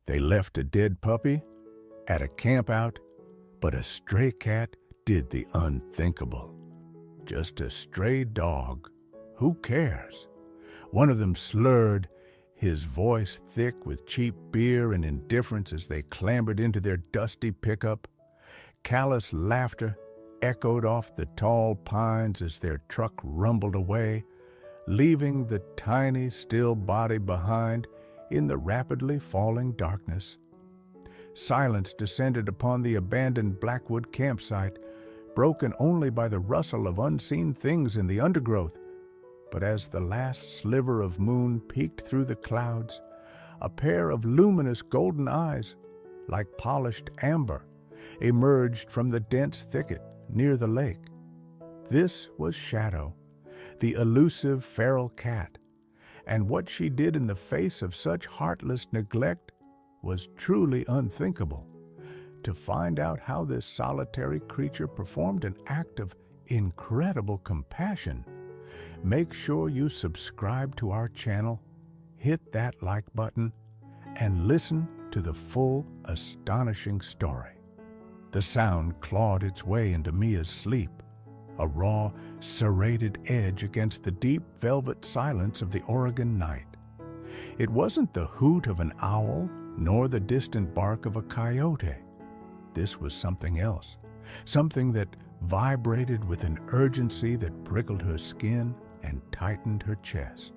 They left a dead puppy at a campout, but a stray cat did the unthinkable. Just a stray dog. Who cares? One of them slurred, his voice thick with cheap beer and indifference as they clambered into their dusty pickup. Callous laughter echoed off the tall pines as their truck rumbled away, leaving the tiny, still body behind in the rapidly falling darkness. Silence descended upon the abandoned Blackwood campsite, broken only by the rustle of unseen things in the undergrowth. But as the last sliver of moon peeked through the clouds, a pair of luminous golden eyes, like polished amber, emerged from the dense thicket near the lake. This was Shadow, the elusive feral cat, and what she did in the face of such heartless neglect was truly unthinkable. To find out how this solitary creature performed an act of incredible compassion, make sure you subscribe to our channel, hit that like button, and listen to the full, astonishing story. The sound clawed its way into Mia's sleep, a raw, serrated edge against the deep velvet silence of the Oregon night. It wasn't the hoot of an owl, nor the distant bark of a coyote. This was something else, something that vibrated with an urgency that prickled her skin and tightened her chest.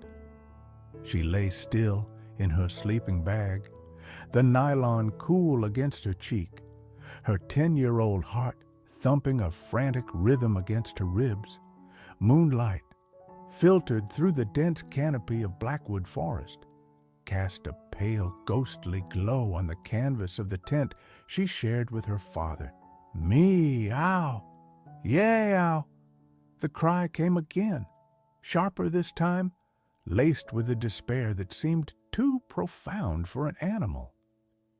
She lay still in her sleeping bag, the nylon cool against her cheek, her 10-year-old heart thumping a frantic rhythm against her ribs. Moonlight, filtered through the dense canopy of Blackwood forest, cast a pale, ghostly glow on the canvas of the tent she shared with her father. Meow! Yow! The cry came again, sharper this time, laced with a despair that seemed too profound for an animal.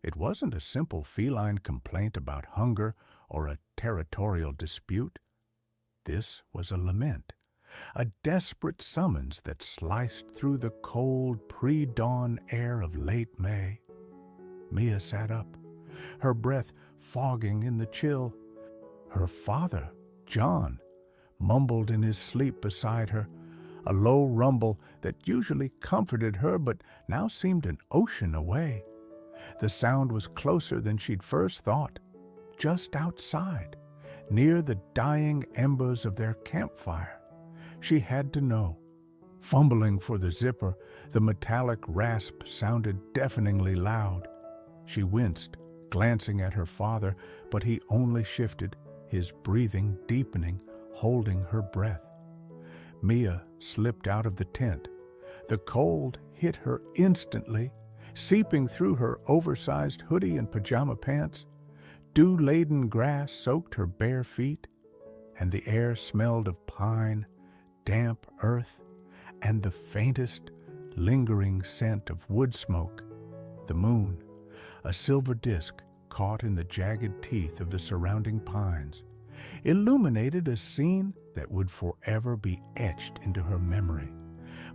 It wasn't a simple feline complaint about hunger or a territorial dispute. This was a lament, a desperate summons that sliced through the cold pre-dawn air of late May. Mia sat up, her breath fogging in the chill. Her father, John, mumbled in his sleep beside her, a low rumble that usually comforted her but now seemed an ocean away. The sound was closer than she'd first thought, just outside, near the dying embers of their campfire. She had to know. Fumbling for the zipper, the metallic rasp sounded deafeningly loud. She winced, glancing at her father, but he only shifted, his breathing deepening, holding her breath. Mia slipped out of the tent. The cold hit her instantly, seeping through her oversized hoodie and pajama pants. Dew-laden grass soaked her bare feet, and the air smelled of pine, damp earth, and the faintest, lingering scent of wood smoke. The moon, a silver disk caught in the jagged teeth of the surrounding pines, illuminated a scene that would forever be etched into her memory.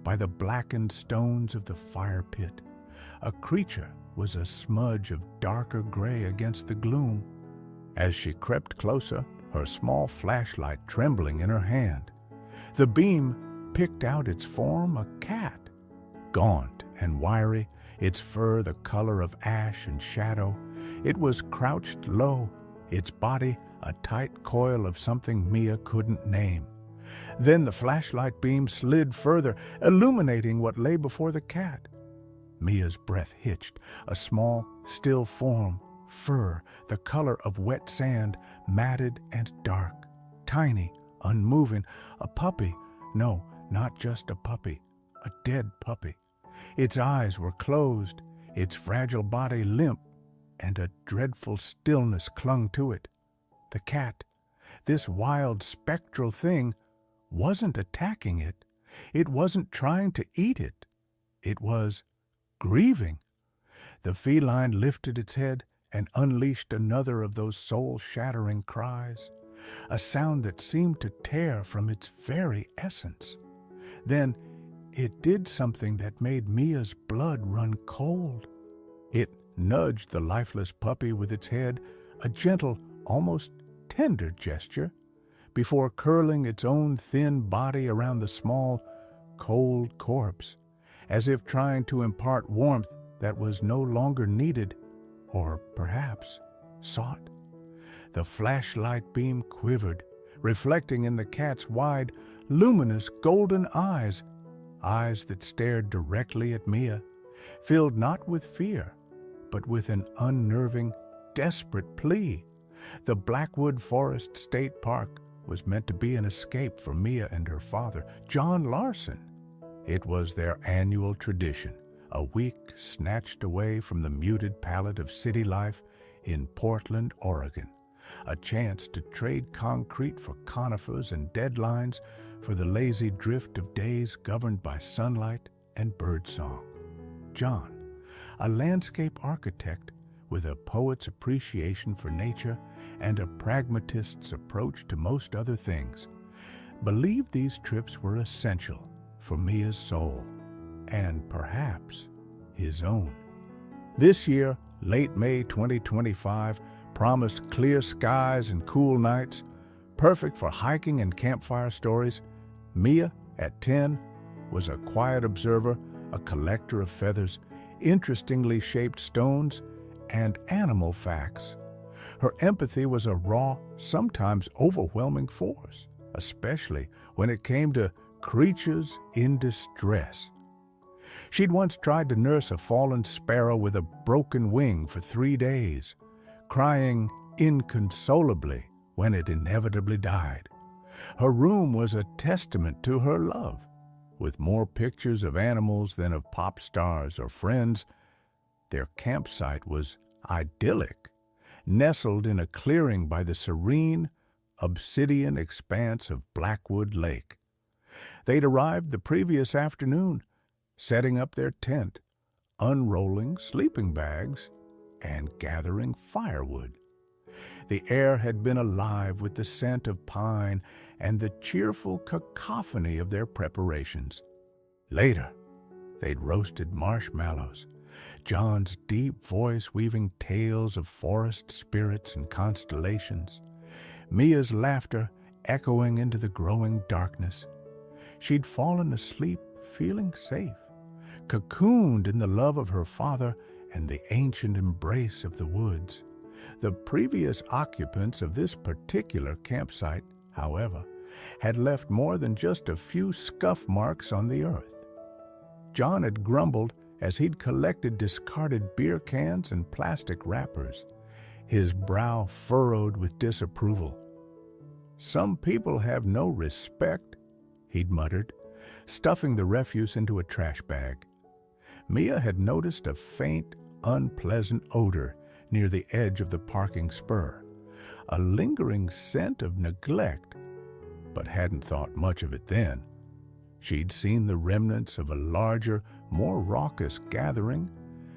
By the blackened stones of the fire pit, a creature was a smudge of darker gray against the gloom. As she crept closer, her small flashlight trembling in her hand, the beam picked out its form, a cat, gaunt and wiry, its fur the color of ash and shadow. It was crouched low, its body a tight coil of something Mia couldn't name. Then the flashlight beam slid further, illuminating what lay before the cat. Mia's breath hitched, a small, still form, fur the color of wet sand, matted and dark, tiny, unmoving, a puppy. No, not just a puppy, a dead puppy. Its eyes were closed, its fragile body limp, and a dreadful stillness clung to it. The cat, this wild spectral thing, wasn't attacking it. It wasn't trying to eat it. It was grieving. The feline lifted its head and unleashed another of those soul-shattering cries, a sound that seemed to tear from its very essence. Then it did something that made Mia's blood run cold. It nudged the lifeless puppy with its head, a gentle, almost tender gesture, before curling its own thin body around the small, cold corpse, as if trying to impart warmth that was no longer needed, or perhaps sought. The flashlight beam quivered, reflecting in the cat's wide, luminous golden eyes, eyes that stared directly at Mia, filled not with fear, but with an unnerving, desperate plea. The Blackwood Forest State Park was meant to be an escape for Mia and her father, John Larson. It was their annual tradition, a week snatched away from the muted palette of city life in Portland, Oregon, a chance to trade concrete for conifers and deadlines for the lazy drift of days governed by sunlight and birdsong. John, a landscape architect with a poet's appreciation for nature and a pragmatist's approach to most other things, believed these trips were essential for Mia's soul, and perhaps his own. This year, late May 2025, promised clear skies and cool nights, perfect for hiking and campfire stories. Mia, at 10, was a quiet observer, a collector of feathers, interestingly shaped stones, and animal facts. Her empathy was a raw, sometimes overwhelming force, especially when it came to creatures in distress. She'd once tried to nurse a fallen sparrow with a broken wing for 3 days, crying inconsolably when it inevitably died. Her room was a testament to her love, with more pictures of animals than of pop stars or friends. Their campsite was idyllic, nestled in a clearing by the serene, obsidian expanse of Blackwood Lake. They'd arrived the previous afternoon, setting up their tent, unrolling sleeping bags, and gathering firewood. The air had been alive with the scent of pine and the cheerful cacophony of their preparations. Later, they'd roasted marshmallows, John's deep voice weaving tales of forest spirits and constellations, Mia's laughter echoing into the growing darkness. She'd fallen asleep feeling safe, cocooned in the love of her father and the ancient embrace of the woods. The previous occupants of this particular campsite, however, had left more than just a few scuff marks on the earth. John had grumbled as he'd collected discarded beer cans and plastic wrappers, his brow furrowed with disapproval. "Some people have no respect," he'd muttered, stuffing the refuse into a trash bag. Mia had noticed a faint, unpleasant odor near the edge of the parking spur, a lingering scent of neglect, but hadn't thought much of it then. She'd seen the remnants of a larger, more raucous gathering,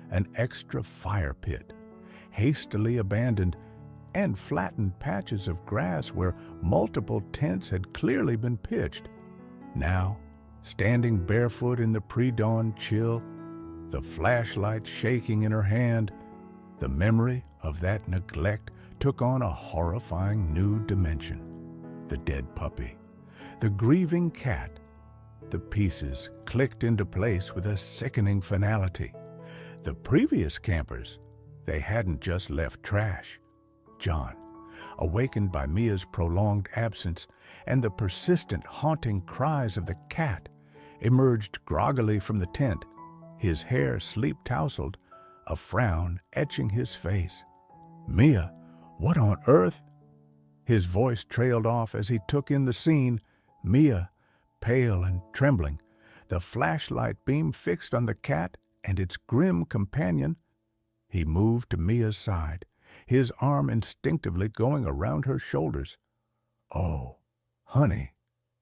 an extra fire pit, hastily abandoned, and flattened patches of grass where multiple tents had clearly been pitched. Now, standing barefoot in the pre-dawn chill, the flashlight shaking in her hand, the memory of that neglect took on a horrifying new dimension. The dead puppy, the grieving cat, the pieces clicked into place with a sickening finality. The previous campers, they hadn't just left trash. John, awakened by Mia's prolonged absence and the persistent haunting cries of the cat, emerged groggily from the tent, his hair sleep-tousled, a frown etching his face. "Mia, what on earth?" His voice trailed off as he took in the scene. Mia, pale and trembling, the flashlight beam fixed on the cat and its grim companion. He moved to Mia's side, his arm instinctively going around her shoulders. "Oh, honey,"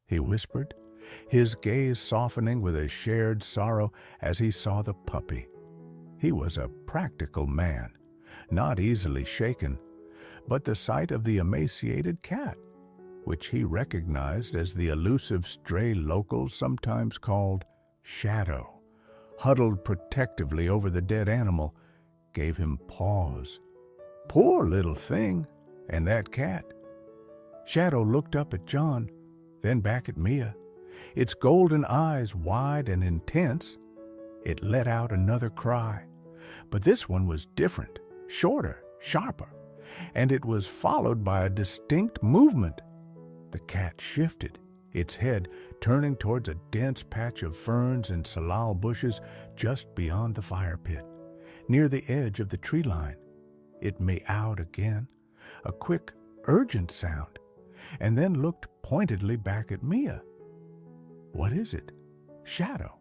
he whispered, his gaze softening with a shared sorrow as he saw the puppy. He was a practical man, not easily shaken, but the sight of the emaciated cat, which he recognized as the elusive stray locals sometimes called Shadow, huddled protectively over the dead animal, gave him pause. Poor little thing, and that cat. Shadow looked up at John, then back at Mia, its golden eyes wide and intense. It let out another cry, but this one was different, shorter, sharper, and it was followed by a distinct movement. The cat shifted, its head turning towards a dense patch of ferns and salal bushes just beyond the fire pit, near the edge of the tree line. It meowed again, a quick, urgent sound, and then looked pointedly back at Mia. "What is it?" "Shadow,"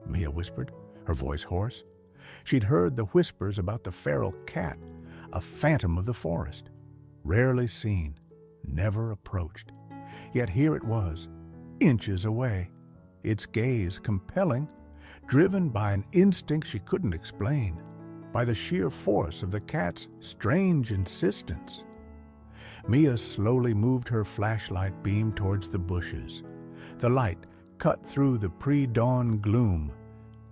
Mia whispered, her voice hoarse. She'd heard the whispers about the feral cat, a phantom of the forest, rarely seen, never approached. Yet here it was, inches away, its gaze compelling, driven by an instinct she couldn't explain, by the sheer force of the cat's strange insistence. Mia slowly moved her flashlight beam towards the bushes. The light cut through the pre-dawn gloom,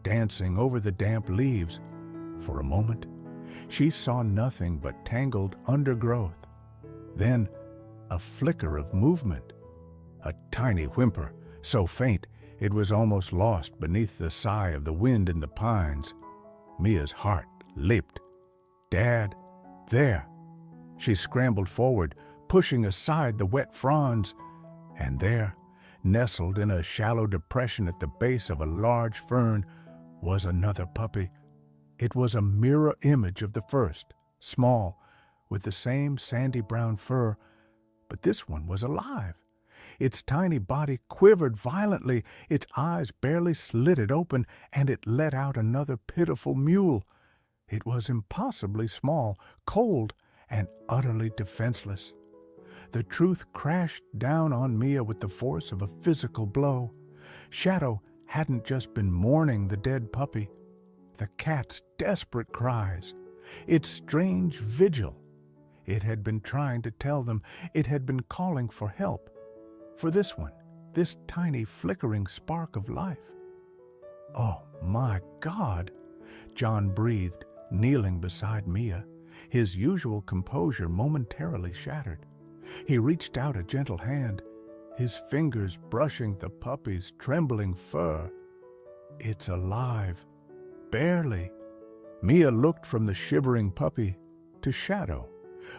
dancing over the damp leaves. For a moment, she saw nothing but tangled undergrowth. Then, a flicker of movement. A tiny whimper, so faint it was almost lost beneath the sigh of the wind in the pines. Mia's heart leaped. "Dad, there!" She scrambled forward, pushing aside the wet fronds, and there, nestled in a shallow depression at the base of a large fern, was another puppy. It was a mirror image of the first, small, with the same sandy brown fur, but this one was alive. Its tiny body quivered violently, its eyes barely slitted open, and it let out another pitiful mewl. It was impossibly small, cold, and utterly defenseless. The truth crashed down on Mia with the force of a physical blow. Shadow hadn't just been mourning the dead puppy. The cat's desperate cries, its strange vigil. It had been trying to tell them, it had been calling for help. For this one, this tiny flickering spark of life. "Oh my God," John breathed, kneeling beside Mia, his usual composure momentarily shattered. He reached out a gentle hand, his fingers brushing the puppy's trembling fur. "It's alive. Barely." Mia looked from the shivering puppy to Shadow,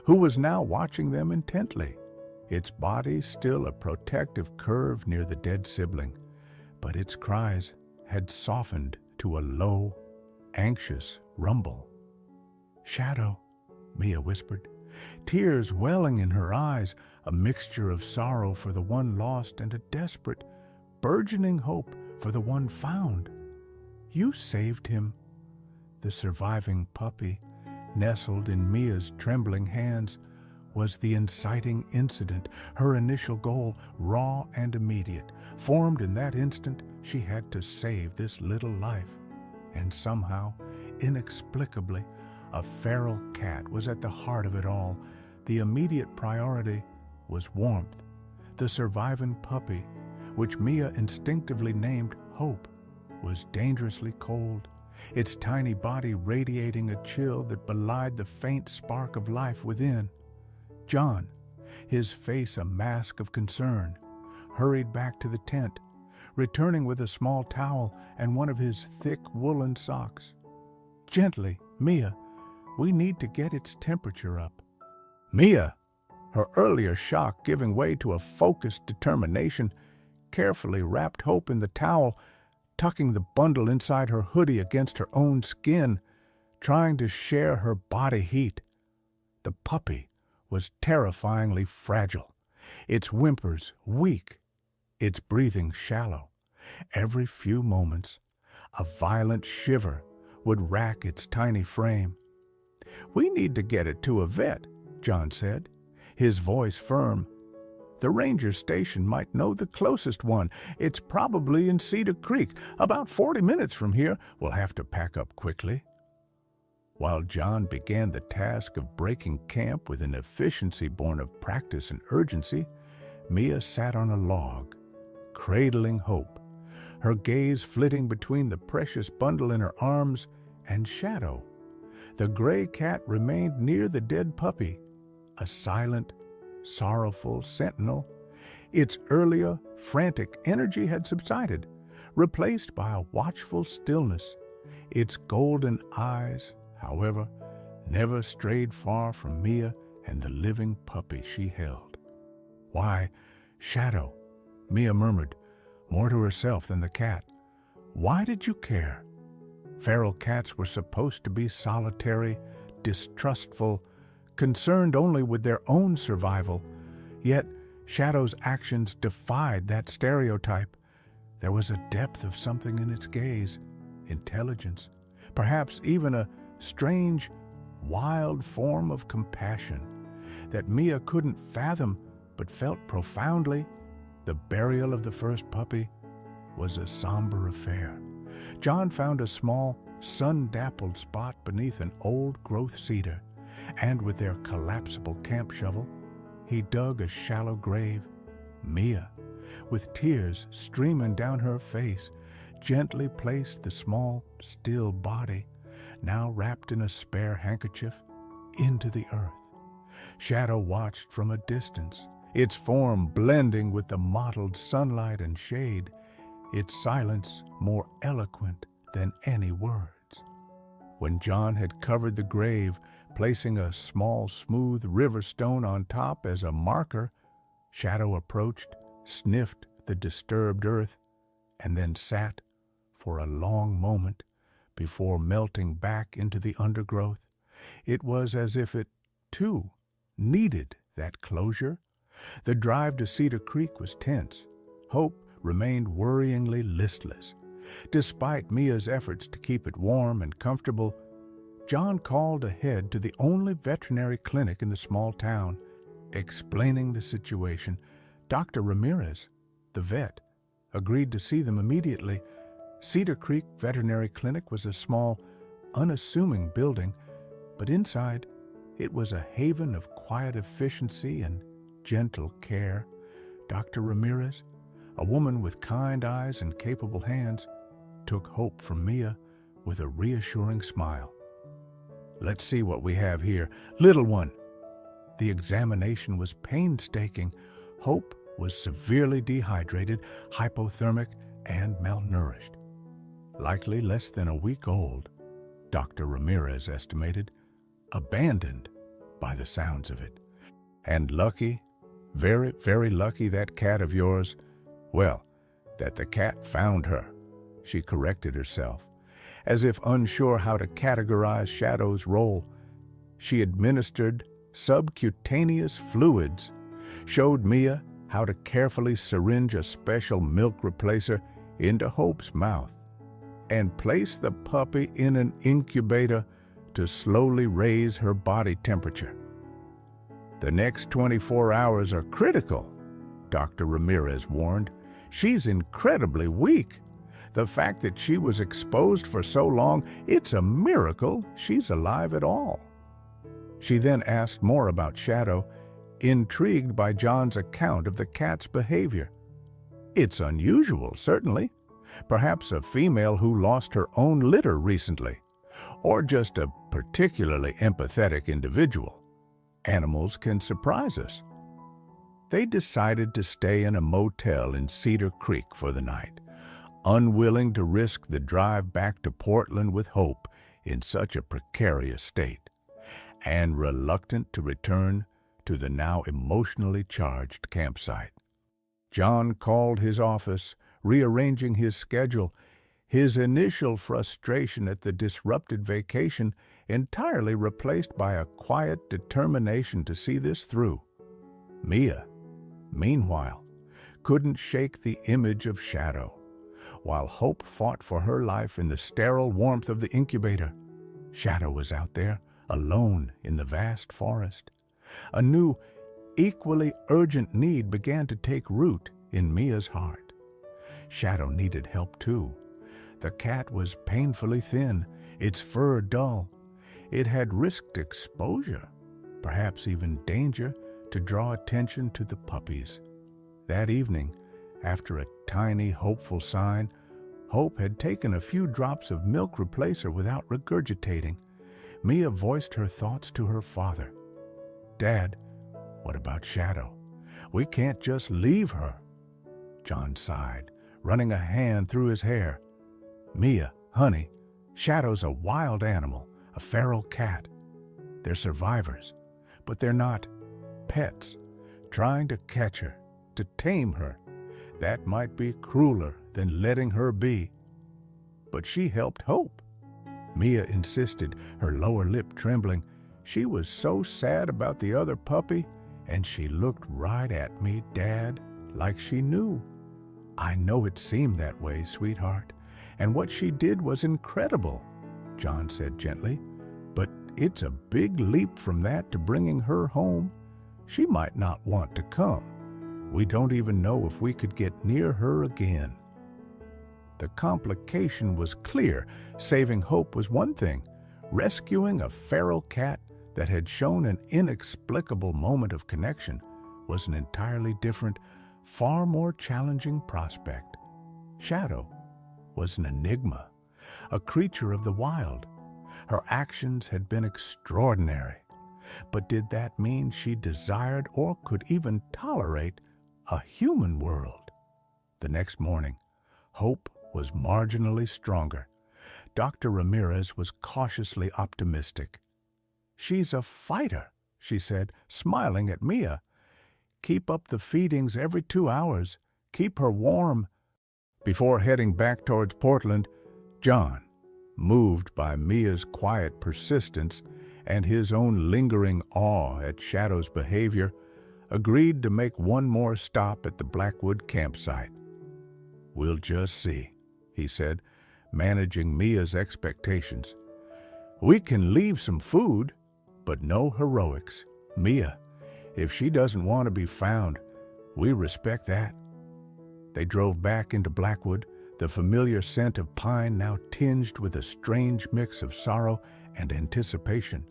who was now watching them intently, its body still a protective curve near the dead sibling, but its cries had softened to a low, anxious rumble. "Shadow," Mia whispered, tears welling in her eyes, a mixture of sorrow for the one lost and a desperate, burgeoning hope for the one found. "You saved him." The surviving puppy, nestled in Mia's trembling hands, was the inciting incident, her initial goal, raw and immediate. Formed in that instant, she had to save this little life. And somehow, inexplicably, a feral cat was at the heart of it all. The immediate priority was warmth. The surviving puppy, which Mia instinctively named Hope, was dangerously cold, its tiny body radiating a chill that belied the faint spark of life within. John, his face a mask of concern, hurried back to the tent, returning with a small towel and one of his thick woolen socks. "Gently, Mia, we need to get its temperature up." Mia, her earlier shock giving way to a focused determination, carefully wrapped Hope in the towel, tucking the bundle inside her hoodie against her own skin, trying to share her body heat. The puppy was terrifyingly fragile, its whimpers weak, its breathing shallow. Every few moments, a violent shiver would rack its tiny frame. "We need to get it to a vet," John said, his voice firm. "The ranger station might know the closest one. It's probably in Cedar Creek, about 40 minutes from here. We'll have to pack up quickly." While John began the task of breaking camp with an efficiency born of practice and urgency, Mia sat on a log, cradling Hope, her gaze flitting between the precious bundle in her arms and Shadow, The gray cat remained near the dead puppy, a silent, sorrowful sentinel. Its earlier, frantic energy had subsided, replaced by a watchful stillness. Its golden eyes, however, never strayed far from Mia and the living puppy she held. "Why, Shadow," Mia murmured, more to herself than the cat. "Why did you care?" Feral cats were supposed to be solitary, distrustful, concerned only with their own survival. Yet Shadow's actions defied that stereotype. There was a depth of something in its gaze, intelligence, perhaps even a strange, wild form of compassion that Mia couldn't fathom but felt profoundly. The burial of the first puppy was a somber affair. John found a small, sun-dappled spot beneath an old-growth cedar, and with their collapsible camp shovel, he dug a shallow grave. Mia, with tears streaming down her face, gently placed the small, still body, now wrapped in a spare handkerchief, into the earth. Shadow watched from a distance, its form blending with the mottled sunlight and shade, its silence more eloquent than any words. When John had covered the grave, placing a small, smooth river stone on top as a marker, Shadow approached, sniffed the disturbed earth, and then sat for a long moment before melting back into the undergrowth. It was as if it, too, needed that closure. The drive to Cedar Creek was tense. Hope remained worryingly listless. Despite Mia's efforts to keep it warm and comfortable, John called ahead to the only veterinary clinic in the small town. Explaining the situation, Dr. Ramirez, the vet, agreed to see them immediately. Cedar Creek Veterinary Clinic was a small, unassuming building, but inside it was a haven of quiet efficiency and gentle care. Dr. Ramirez, a woman with kind eyes and capable hands, took hope from Mia with a reassuring smile. "Let's see what we have here. Little one." The examination was painstaking. Hope was severely dehydrated, hypothermic, and malnourished. Likely less than a week old, Dr. Ramirez estimated, abandoned by the sounds of it. And lucky, very, very lucky that cat of yours, well, that the cat found her. She corrected herself, as if unsure how to categorize Shadow's role. She administered subcutaneous fluids, showed Mia how to carefully syringe a special milk replacer into Hope's mouth, and placed the puppy in an incubator to slowly raise her body temperature. "The next 24 hours are critical," Dr. Ramirez warned. "She's incredibly weak. The fact that she was exposed for so long, it's a miracle she's alive at all." She then asked more about Shadow, intrigued by John's account of the cat's behavior. "It's unusual, certainly. Perhaps a female who lost her own litter recently, or just a particularly empathetic individual. Animals can surprise us." They decided to stay in a motel in Cedar Creek for the night, unwilling to risk the drive back to Portland with Hope in such a precarious state, and reluctant to return to the now emotionally charged campsite. John called his office, rearranging his schedule, his initial frustration at the disrupted vacation entirely replaced by a quiet determination to see this through. Mia, meanwhile, couldn't shake the image of Shadow. While Hope fought for her life in the sterile warmth of the incubator, Shadow was out there, alone in the vast forest. A new, equally urgent need began to take root in Mia's heart. Shadow needed help too. The cat was painfully thin, its fur dull. It had risked exposure, perhaps even danger, to draw attention to the puppies. That evening, after a tiny, hopeful sign, Hope had taken a few drops of milk replacer without regurgitating. Mia voiced her thoughts to her father. "Dad, what about Shadow? We can't just leave her." John sighed, running a hand through his hair. "Mia, honey, Shadow's a wild animal, a feral cat. They're survivors, but they're not pets. Trying to catch her, to tame her, that might be crueler than letting her be." "But she helped Hope," Mia insisted, her lower lip trembling. "She was so sad about the other puppy, and she looked right at me, Dad, like she knew." "I know it seemed that way, sweetheart, and what she did was incredible," John said gently. "But it's a big leap from that to bringing her home. She might not want to come. We don't even know if we could get near her again." The complication was clear. Saving Hope was one thing. Rescuing a feral cat that had shown an inexplicable moment of connection was an entirely different, far more challenging prospect. Shadow was an enigma, a creature of the wild. Her actions had been extraordinary. But did that mean she desired or could even tolerate a human world? The next morning, Hope was marginally stronger. Dr. Ramirez was cautiously optimistic. "She's a fighter," she said, smiling at Mia. "Keep up the feedings every 2 hours. Keep her warm." Before heading back towards Portland, John, moved by Mia's quiet persistence and his own lingering awe at Shadow's behavior, agreed to make one more stop at the Blackwood campsite. "We'll just see," he said, managing Mia's expectations. "We can leave some food, but no heroics. Mia, if she doesn't want to be found, we respect that." They drove back into Blackwood, the familiar scent of pine now tinged with a strange mix of sorrow and anticipation.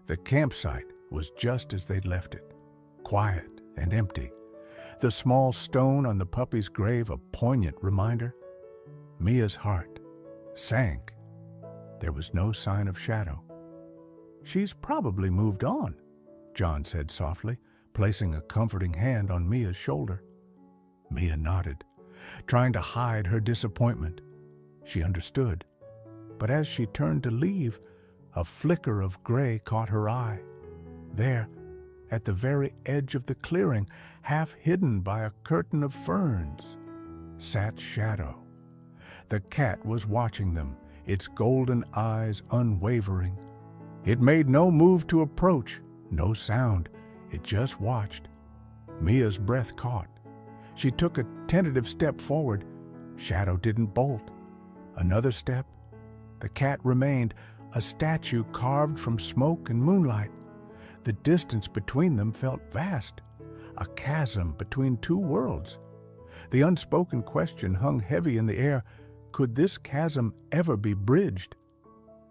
The campsite was just as they'd left it, quiet and empty. The small stone on the puppy's grave a poignant reminder. Mia's heart sank. There was no sign of Shadow. "She's probably moved on," John said softly, placing a comforting hand on Mia's shoulder. Mia nodded, trying to hide her disappointment. She understood. But as she turned to leave, a flicker of gray caught her eye. There, at the very edge of the clearing, half hidden by a curtain of ferns, sat Shadow. The cat was watching them, its golden eyes unwavering. It made no move to approach, no sound. It just watched. Mia's breath caught. She took a tentative step forward. Shadow didn't bolt. Another step. The cat remained, a statue carved from smoke and moonlight. The distance between them felt vast, a chasm between two worlds. The unspoken question hung heavy in the air. Could this chasm ever be bridged?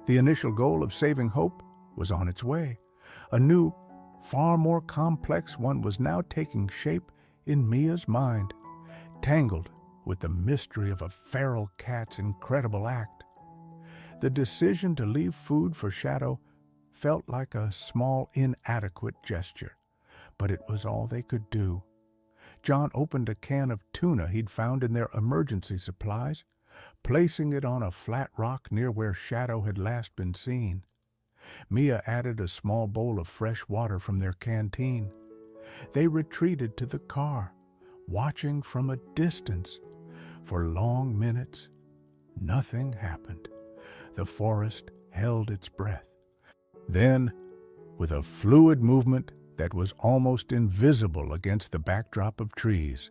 The initial goal of saving Hope was on its way. A new, far more complex one was now taking shape in Mia's mind, tangled with the mystery of a feral cat's incredible act. The decision to leave food for Shadow felt like a small, inadequate gesture, but it was all they could do. John opened a can of tuna he'd found in their emergency supplies, placing it on a flat rock near where Shadow had last been seen. Mia added a small bowl of fresh water from their canteen. They retreated to the car, watching from a distance. For long minutes, nothing happened. The forest held its breath. Then, with a fluid movement that was almost invisible against the backdrop of trees,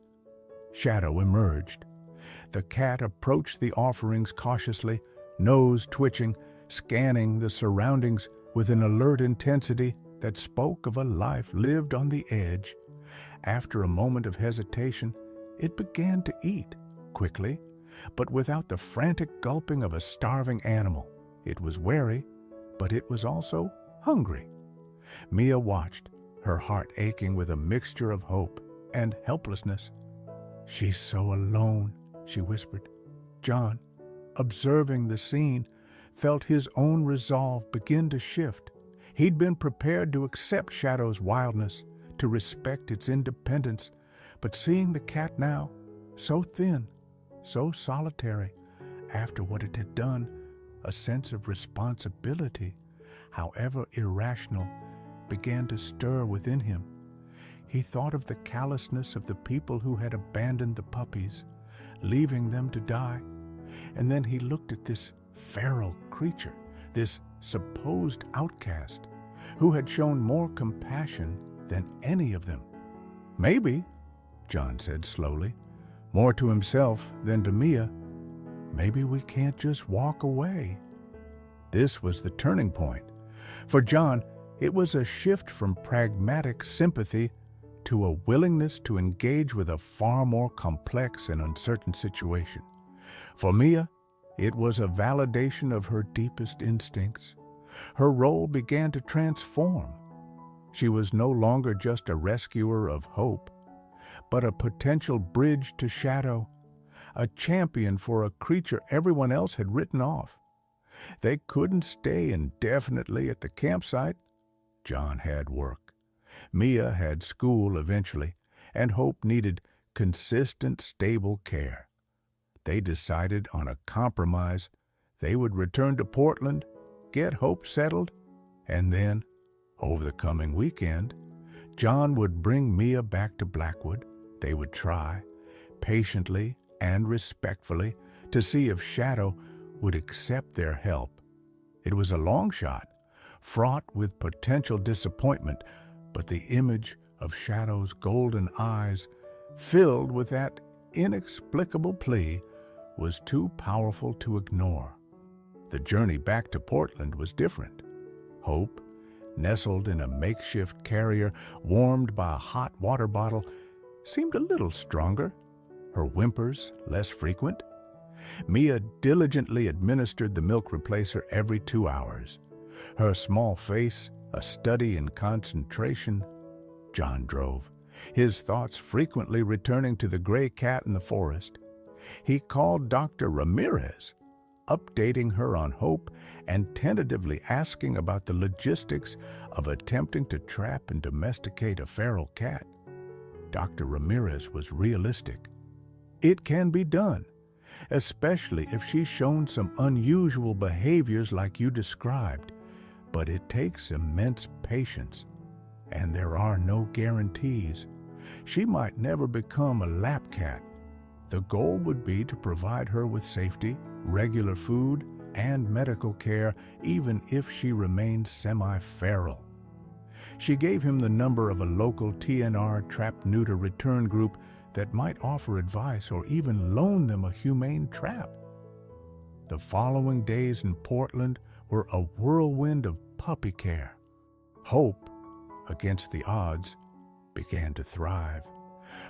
Shadow emerged. The cat approached the offerings cautiously, nose twitching, scanning the surroundings with an alert intensity that spoke of a life lived on the edge. After a moment of hesitation, it began to eat, quickly, but without the frantic gulping of a starving animal. It was wary, but it was also hungry. Mia watched, her heart aching with a mixture of hope and helplessness. "She's so alone," she whispered. John, observing the scene, felt his own resolve begin to shift. He'd been prepared to accept Shadow's wildness, to respect its independence, but seeing the cat now, so thin, so solitary, after what it had done, a sense of responsibility, however irrational, began to stir within him. He thought of the callousness of the people who had abandoned the puppies, leaving them to die, and then he looked at this feral creature, this supposed outcast, who had shown more compassion than any of them. "Maybe," John said slowly, more to himself than to Mia, "maybe we can't just walk away." This was the turning point. For John, it was a shift from pragmatic sympathy to a willingness to engage with a far more complex and uncertain situation. For Mia, it was a validation of her deepest instincts. Her role began to transform. She was no longer just a rescuer of hope, but a potential bridge to Shadow, a champion for a creature everyone else had written off. They couldn't stay indefinitely at the campsite. John had work. Mia had school eventually, and Hope needed consistent, stable care. They decided on a compromise. They would return to Portland, get Hope settled, and then, over the coming weekend, John would bring Mia back to Blackwood. They would try, patiently and respectfully, to see if Shadow would accept their help. It was a long shot, fraught with potential disappointment, but the image of Shadow's golden eyes, filled with that inexplicable plea, was too powerful to ignore. The journey back to Portland was different. Hope, nestled in a makeshift carrier warmed by a hot water bottle, seemed a little stronger, her whimpers less frequent. Mia diligently administered the milk replacer every 2 hours. Her small face a study in concentration. John drove, his thoughts frequently returning to the gray cat in the forest. He called Dr. Ramirez, updating her on Hope and tentatively asking about the logistics of attempting to trap and domesticate a feral cat. Dr. Ramirez was realistic. It can be done, especially if she's shown some unusual behaviors like you described, but it takes immense patience, and there are no guarantees. She might never become a lap cat. The goal would be to provide her with safety, regular food, and medical care, even if she remains semi-feral. She gave him the number of a local TNR trap-neuter return group that might offer advice or even loan them a humane trap. The following days in Portland were a whirlwind of puppy care. Hope, against the odds, began to thrive.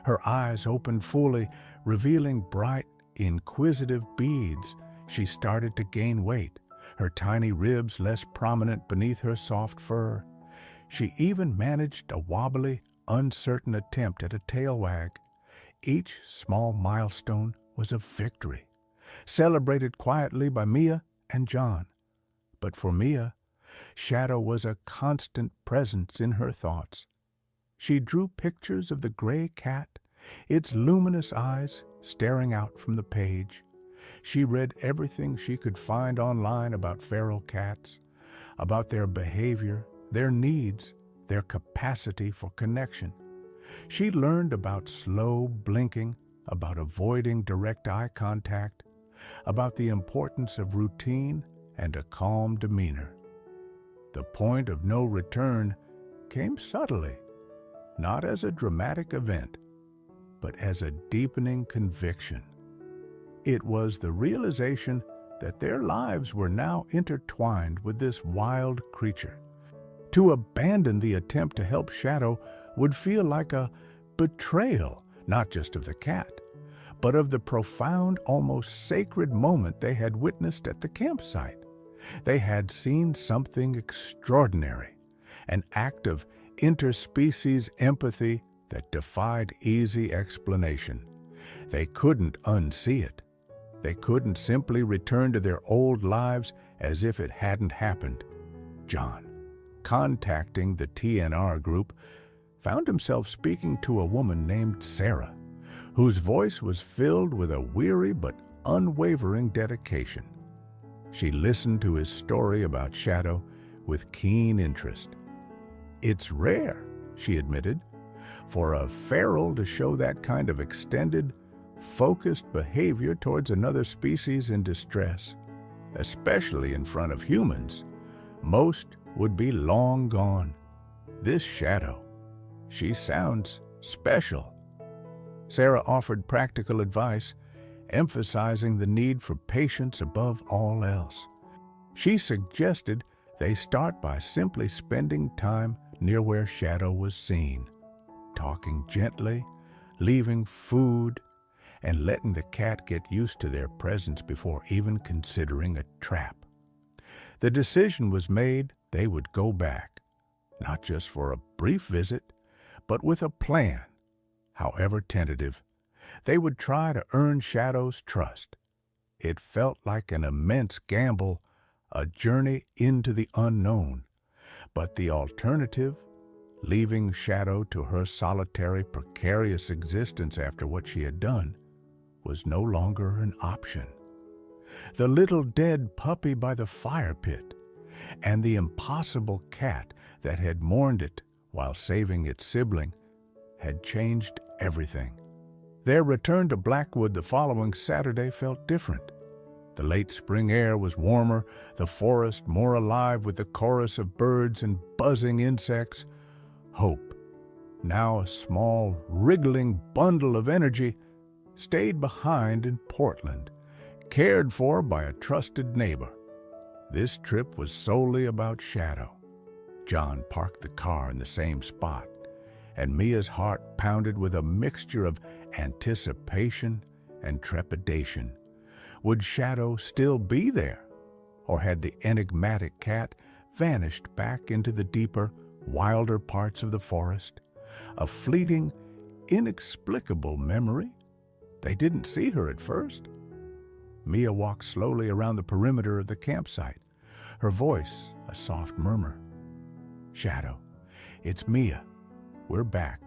Her eyes opened fully, revealing bright, inquisitive beads. She started to gain weight, her tiny ribs less prominent beneath her soft fur. She even managed a wobbly, uncertain attempt at a tail wag. Each small milestone was a victory, celebrated quietly by Mia and John. But for Mia, Shadow was a constant presence in her thoughts. She drew pictures of the gray cat, its luminous eyes staring out from the page. She read everything she could find online about feral cats, about their behavior, their needs, their capacity for connection. She learned about slow blinking, about avoiding direct eye contact, about the importance of routine and a calm demeanor. The point of no return came subtly, not as a dramatic event, but as a deepening conviction. It was the realization that their lives were now intertwined with this wild creature. To abandon the attempt to help Shadow would feel like a betrayal, not just of the cat, but of the profound, almost sacred moment they had witnessed at the campsite. They had seen something extraordinary, an act of interspecies empathy that defied easy explanation. They couldn't unsee it. They couldn't simply return to their old lives As if it hadn't happened, John, contacting the TNR group, found himself speaking to a woman named Sarah, whose voice was filled with a weary but unwavering dedication. She listened to his story about Shadow with keen interest. "It's rare," she admitted, "for a feral to show that kind of extended, focused behavior towards another species in distress, especially in front of humans. Most would be long gone. This Shadow, she sounds special." Sarah offered practical advice, emphasizing the need for patience above all else. She suggested they start by simply spending time near where Shadow was seen, talking gently, leaving food, and letting the cat get used to their presence before even considering a trap. The decision was made they would go back, not just for a brief visit, but with a plan. However tentative, they would try to earn Shadow's trust. It felt like an immense gamble, a journey into the unknown. But the alternative, leaving Shadow to her solitary, precarious existence after what she had done, was no longer an option. The little dead puppy by the fire pit, and the impossible cat that had mourned it while saving its sibling, had changed everything. Their return to Blackwood the following Saturday felt different. The late spring air was warmer, the forest more alive with the chorus of birds and buzzing insects. Hope, now a small, wriggling bundle of energy, stayed behind in Portland, cared for by a trusted neighbor. This trip was solely about Shadow. John parked the car in the same spot, and Mia's heart pounded with a mixture of anticipation and trepidation. Would Shadow still be there, or had the enigmatic cat vanished back into the deeper, wilder parts of the forest? A fleeting, inexplicable memory? They didn't see her at first. Mia walked slowly around the perimeter of the campsite, her voice a soft murmur. "Shadow, it's Mia. We're back.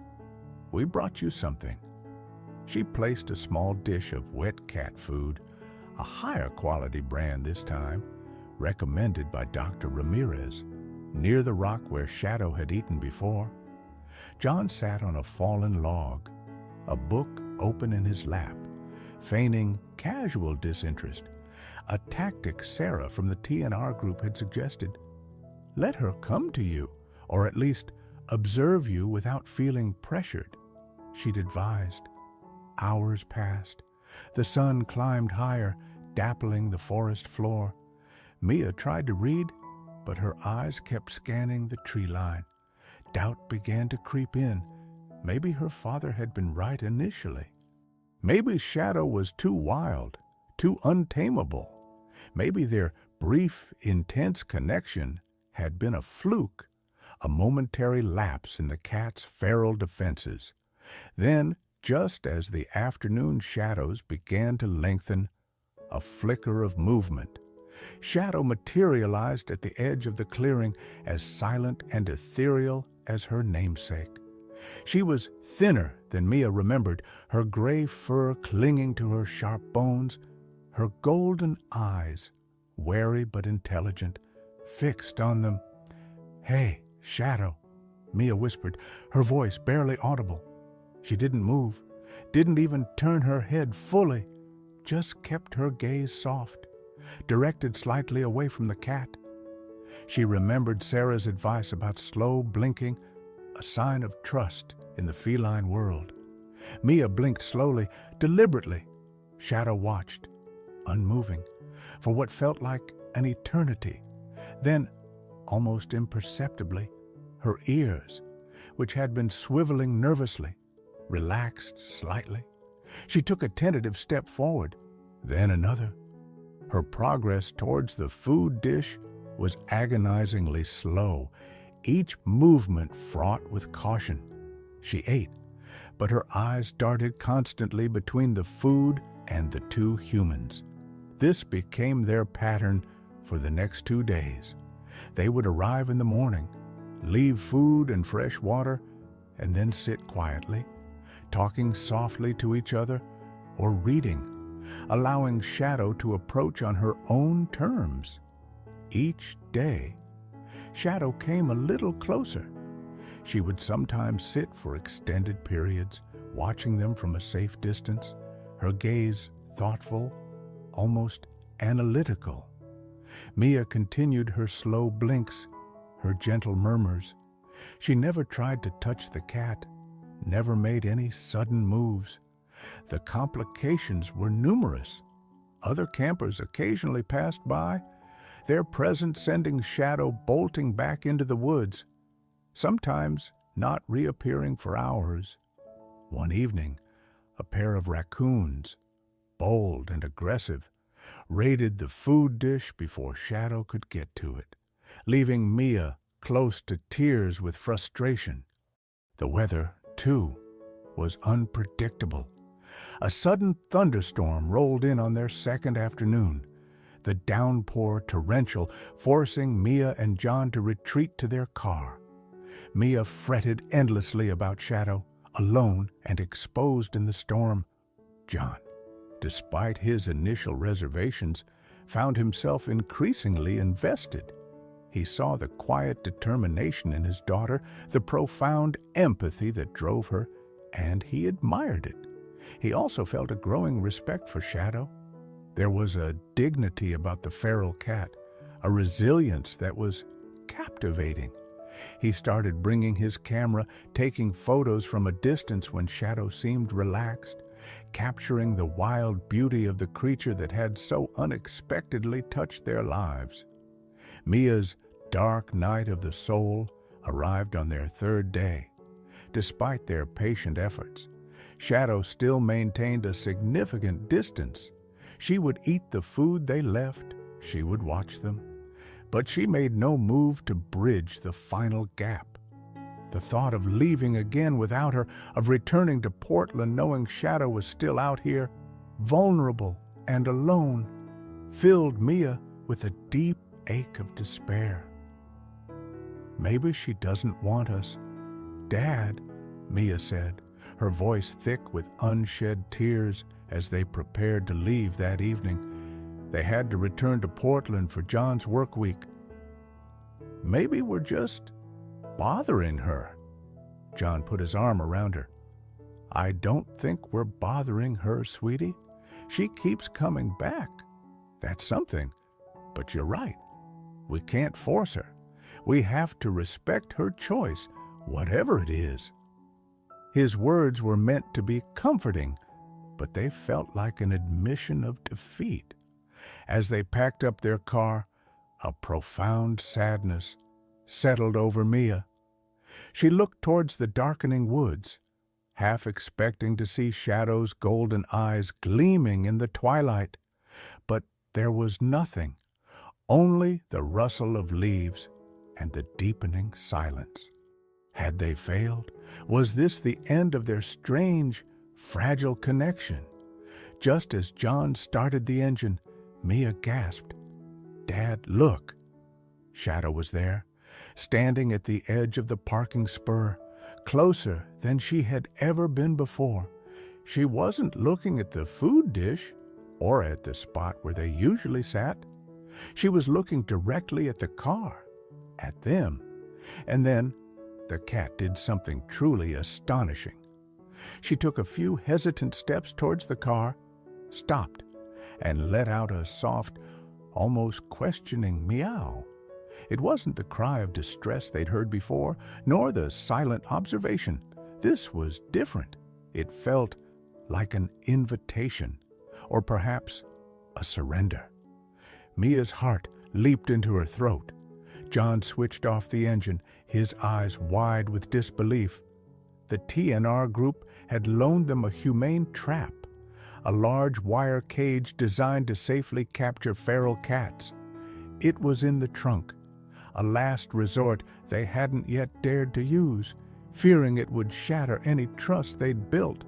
We brought you something." She placed a small dish of wet cat food, a higher quality brand this time, recommended by Dr. Ramirez, near the rock where Shadow had eaten before. John sat on a fallen log, a book open in his lap, feigning casual disinterest, a tactic Sarah from the TNR group had suggested. Let her come to you, or at least observe you without feeling pressured, she'd advised. Hours passed. The sun climbed higher, dappling the forest floor. Mia tried to read, but her eyes kept scanning the tree line. Doubt began to creep in. Maybe her father had been right initially. Maybe Shadow was too wild, too untamable. Maybe their brief, intense connection had been a fluke, a momentary lapse in the cat's feral defenses. Then, just as the afternoon shadows began to lengthen, a flicker of movement. Shadow materialized at the edge of the clearing, as silent and ethereal as her namesake. She was thinner than Mia remembered, her gray fur clinging to her sharp bones, her golden eyes, wary but intelligent, fixed on them. "Hey, Shadow," Mia whispered, her voice barely audible. She didn't move, didn't even turn her head fully, just kept her gaze soft, directed slightly away from the cat. She remembered Sarah's advice about slow blinking, a sign of trust in the feline world. Mia blinked slowly, deliberately. Shadow watched, unmoving, for what felt like an eternity. Then, almost imperceptibly, her ears, which had been swiveling nervously, relaxed slightly. She took a tentative step forward, then another. Her progress towards the food dish was agonizingly slow, each movement fraught with caution. She ate, but her eyes darted constantly between the food and the two humans. This became their pattern, for the next 2 days. They would arrive in the morning, leave food and fresh water, and then sit quietly, talking softly to each other or reading, allowing Shadow to approach on her own terms. Each day, Shadow came a little closer. She would sometimes sit for extended periods, watching them from a safe distance, her gaze thoughtful, almost analytical. Mia continued her slow blinks, her gentle murmurs. She never tried to touch the cat, never made any sudden moves. The complications were numerous. Other campers occasionally passed by, their presence sending Shadow bolting back into the woods, sometimes not reappearing for hours. One evening, a pair of raccoons, bold and aggressive, raided the food dish before Shadow could get to it, leaving Mia close to tears with frustration. The weather, too, was unpredictable. A sudden thunderstorm rolled in on their second afternoon, the downpour torrential, forcing Mia and John to retreat to their car. Mia fretted endlessly about Shadow, alone and exposed in the storm. John, despite his initial reservations, found himself increasingly invested. He saw the quiet determination in his daughter, the profound empathy that drove her, and he admired it. He also felt a growing respect for Shadow. There was a dignity about the feral cat, a resilience that was captivating. He started bringing his camera, taking photos from a distance when Shadow seemed relaxed, capturing the wild beauty of the creature that had so unexpectedly touched their lives. Mia's dark night of the soul arrived on their third day. Despite their patient efforts, Shadow still maintained a significant distance. She would eat the food they left, she would watch them, but she made no move to bridge the final gap. The thought of leaving again without her, of returning to Portland knowing Shadow was still out here, vulnerable and alone, filled Mia with a deep ache of despair. "Maybe she doesn't want us, Dad," Mia said, her voice thick with unshed tears as they prepared to leave that evening. They had to return to Portland for John's work week. "Maybe we're just bothering her." John put his arm around her. "I don't think we're bothering her, sweetie. She keeps coming back. That's something. But you're right. We can't force her. We have to respect her choice, whatever it is." His words were meant to be comforting, but they felt like an admission of defeat. As they packed up their car, a profound sadness settled over Mia. She looked towards the darkening woods, half expecting to see Shadow's golden eyes gleaming in the twilight. But there was nothing, only the rustle of leaves and the deepening silence. Had they failed? Was this the end of their strange, fragile connection? Just as John started the engine, Mia gasped, "Dad, look!" Shadow was there, standing at the edge of the parking spur, closer than she had ever been before. She wasn't looking at the food dish or at the spot where they usually sat. She was looking directly at the car, at them. And then the cat did something truly astonishing. She took a few hesitant steps towards the car, stopped, and let out a soft, almost questioning meow. It wasn't the cry of distress they'd heard before, nor the silent observation. This was different. It felt like an invitation, or perhaps a surrender. Mia's heart leaped into her throat. John switched off the engine, his eyes wide with disbelief. The TNR group had loaned them a humane trap, a large wire cage designed to safely capture feral cats. It was in the trunk, a last resort they hadn't yet dared to use, fearing it would shatter any trust they'd built.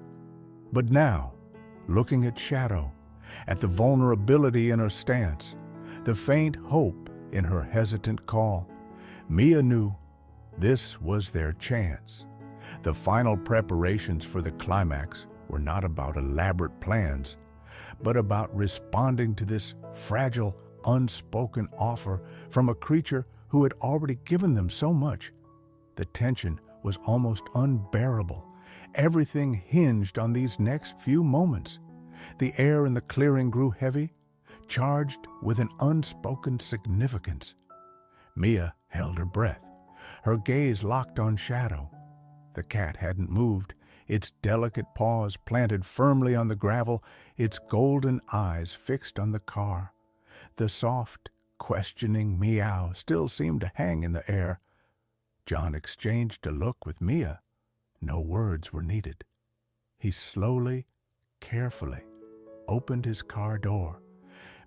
But now, looking at Shadow, at the vulnerability in her stance, the faint hope in her hesitant call. Mia knew this was their chance. The final preparations for the climax were not about elaborate plans, but about responding to this fragile, unspoken offer from a creature who had already given them so much. The tension was almost unbearable. Everything hinged on these next few moments. The air in the clearing grew heavy, charged with an unspoken significance. Mia held her breath, her gaze locked on Shadow. The cat hadn't moved, its delicate paws planted firmly on the gravel, its golden eyes fixed on the car. The soft, questioning meow still seemed to hang in the air. John exchanged a look with Mia. No words were needed. He slowly, carefully opened his car door,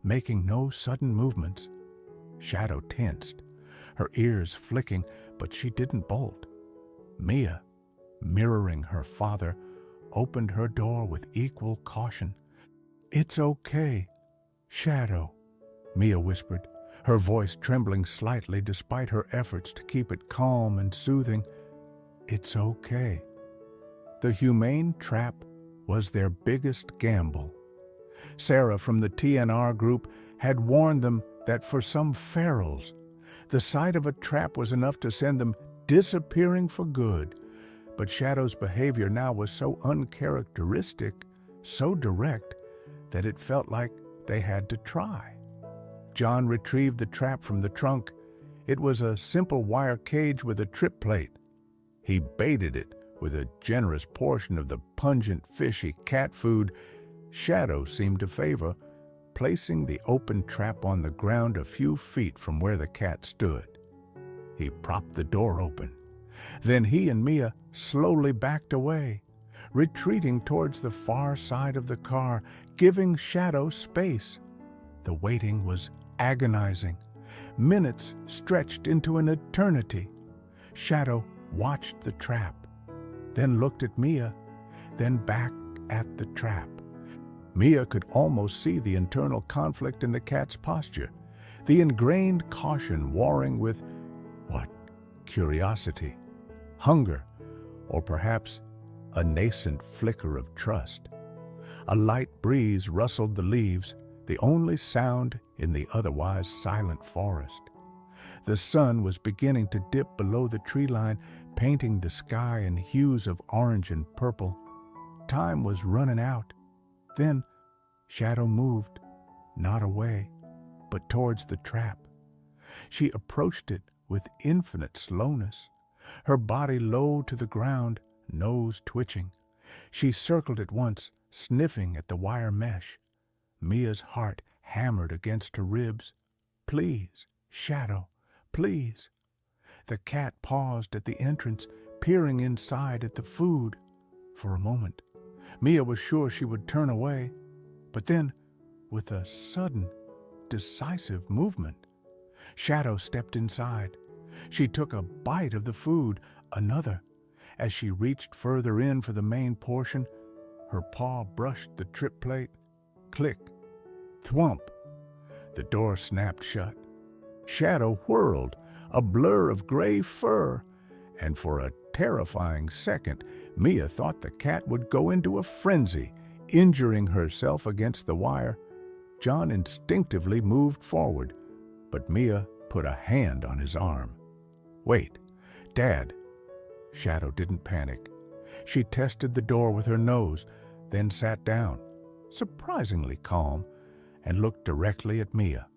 making no sudden movements. Shadow tensed, her ears flicking, but she didn't bolt. Mia, mirroring her father, opened her door with equal caution. "It's okay, Shadow," Mia whispered, her voice trembling slightly despite her efforts to keep it calm and soothing. "It's okay." The humane trap was their biggest gamble. Sarah from the TNR group had warned them that for some ferals, the sight of a trap was enough to send them disappearing for good. But Shadow's behavior now was so uncharacteristic, so direct, that it felt like they had to try. John retrieved the trap from the trunk. It was a simple wire cage with a trip plate. He baited it with a generous portion of the pungent, fishy cat food Shadow seemed to favor, placing the open trap on the ground a few feet from where the cat stood. He propped the door open. Then he and Mia slowly backed away, retreating towards the far side of the car, giving Shadow space. The waiting was agonizing. Minutes stretched into an eternity. Shadow watched the trap, then looked at Mia, then back at the trap. Mia could almost see the internal conflict in the cat's posture, the ingrained caution warring with, what, curiosity, hunger, or perhaps a nascent flicker of trust. A light breeze rustled the leaves, the only sound in the otherwise silent forest. The sun was beginning to dip below the tree line, painting the sky in hues of orange and purple. Time was running out. Then Shadow moved, not away, but towards the trap. She approached it with infinite slowness, her body low to the ground, nose twitching. She circled it once, sniffing at the wire mesh. Mia's heart hammered against her ribs. "Please, Shadow, please." The cat paused at the entrance, peering inside at the food. For a moment, Mia was sure she would turn away, but then, with a sudden, decisive movement, Shadow stepped inside. She took a bite of the food, another. As she reached further in for the main portion, her paw brushed the trip plate. Click, thwump. The door snapped shut. Shadow whirled, a blur of gray fur, and for a terrifying second, Mia thought the cat would go into a frenzy, injuring herself against the wire. John instinctively moved forward, but Mia put a hand on his arm. "Wait, Dad." Shadow didn't panic. She tested the door with her nose, then sat down, surprisingly calm, and looked directly at Mia.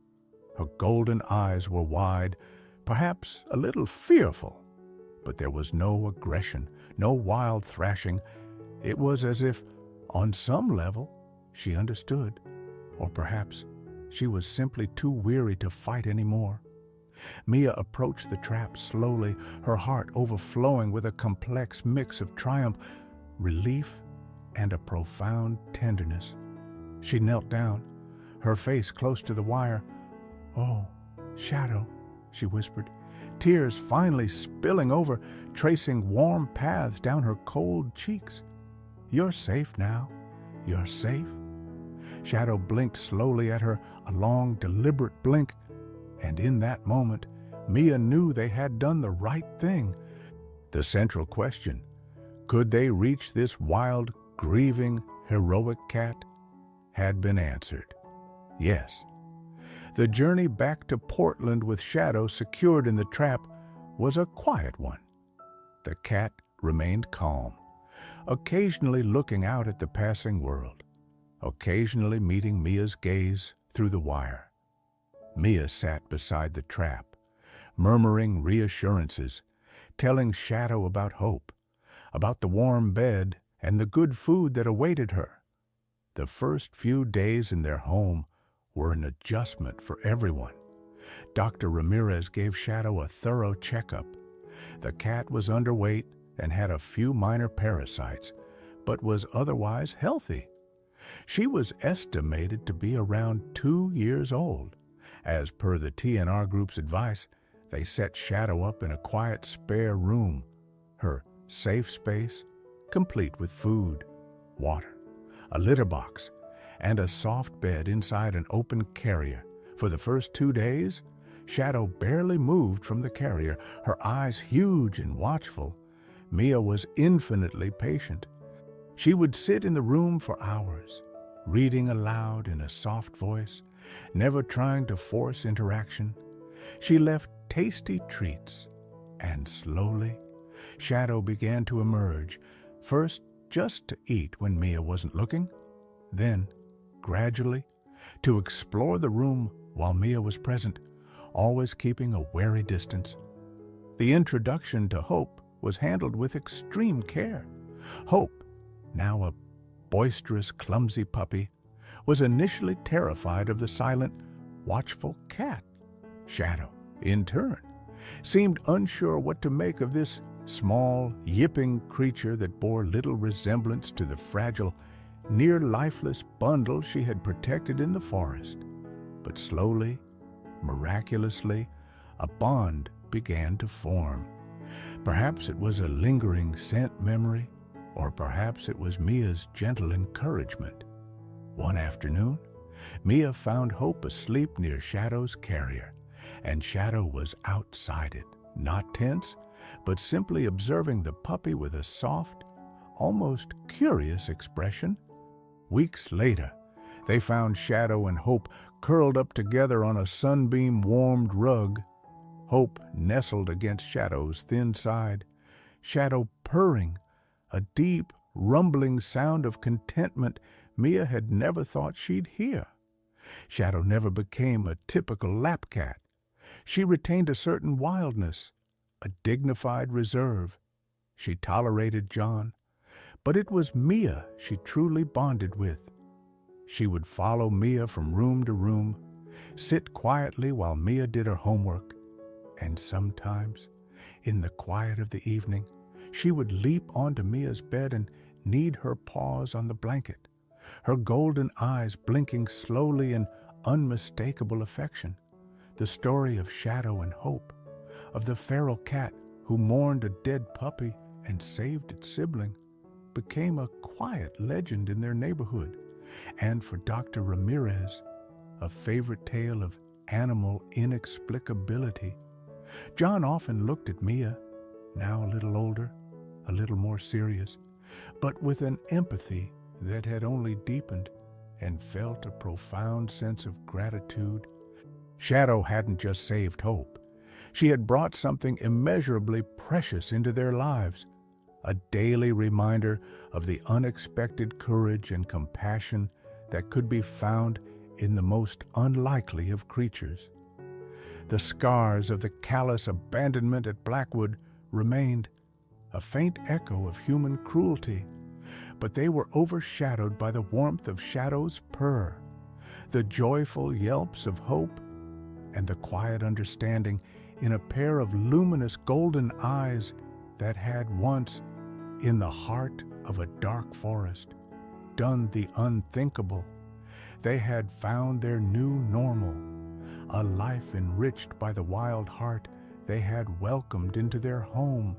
Her golden eyes were wide, perhaps a little fearful, but there was no aggression, no wild thrashing. It was as if, on some level, she understood, or perhaps she was simply too weary to fight anymore. Mia approached the trap slowly, her heart overflowing with a complex mix of triumph, relief, and a profound tenderness. She knelt down, her face close to the wire. "Oh, Shadow," she whispered, tears finally spilling over, tracing warm paths down her cold cheeks. "You're safe now. You're safe." Shadow blinked slowly at her, a long, deliberate blink, and in that moment, Mia knew they had done the right thing. The central question, could they reach this wild, grieving, heroic cat, had been answered. Yes. The journey back to Portland with Shadow secured in the trap was a quiet one. The cat remained calm, occasionally looking out at the passing world, occasionally meeting Mia's gaze through the wire. Mia sat beside the trap, murmuring reassurances, telling Shadow about hope, about the warm bed and the good food that awaited her. The first few days in their home were an adjustment for everyone. Dr. Ramirez gave Shadow a thorough checkup. The cat was underweight and had a few minor parasites, but was otherwise healthy. She was estimated to be around 2 years old. As per the TNR group's advice, they set Shadow up in a quiet spare room, her safe space, complete with food, water, a litter box, and a soft bed inside an open carrier. For the first 2 days, Shadow barely moved from the carrier, her eyes huge and watchful. Mia was infinitely patient. She would sit in the room for hours, reading aloud in a soft voice, never trying to force interaction. She left tasty treats, and slowly, Shadow began to emerge, first just to eat when Mia wasn't looking, then, gradually, to explore the room while Mia was present, always keeping a wary distance. The introduction to Hope was handled with extreme care. Hope, now a boisterous, clumsy puppy, was initially terrified of the silent, watchful cat. Shadow, in turn, seemed unsure what to make of this small, yipping creature that bore little resemblance to the fragile, near-lifeless bundle she had protected in the forest. But slowly, miraculously, a bond began to form. Perhaps it was a lingering scent memory, or perhaps it was Mia's gentle encouragement. One afternoon, Mia found Hope asleep near Shadow's carrier, and Shadow was outside it, not tense, but simply observing the puppy with a soft, almost curious expression. Weeks later, they found Shadow and Hope curled up together on a sunbeam-warmed rug. Hope nestled against Shadow's thin side, Shadow purring, a deep, rumbling sound of contentment Mia had never thought she'd hear. Shadow never became a typical lap cat. She retained a certain wildness, a dignified reserve. She tolerated John, but it was Mia she truly bonded with. She would follow Mia from room to room, sit quietly while Mia did her homework, and sometimes, in the quiet of the evening, she would leap onto Mia's bed and knead her paws on the blanket, her golden eyes blinking slowly in unmistakable affection. The story of Shadow and Hope, of the feral cat who mourned a dead puppy and saved its sibling, became a quiet legend in their neighborhood, and for Dr. Ramirez, a favorite tale of animal inexplicability. John often looked at Mia, now a little older, a little more serious, but with an empathy that had only deepened, and felt a profound sense of gratitude. Shadow hadn't just saved Hope. She had brought something immeasurably precious into their lives, a daily reminder of the unexpected courage and compassion that could be found in the most unlikely of creatures. The scars of the callous abandonment at Blackwood remained, a faint echo of human cruelty, but they were overshadowed by the warmth of Shadow's purr, the joyful yelps of Hope, and the quiet understanding in a pair of luminous golden eyes that had once, in the heart of a dark forest, done the unthinkable. They had found their new normal, a life enriched by the wild heart they had welcomed into their home.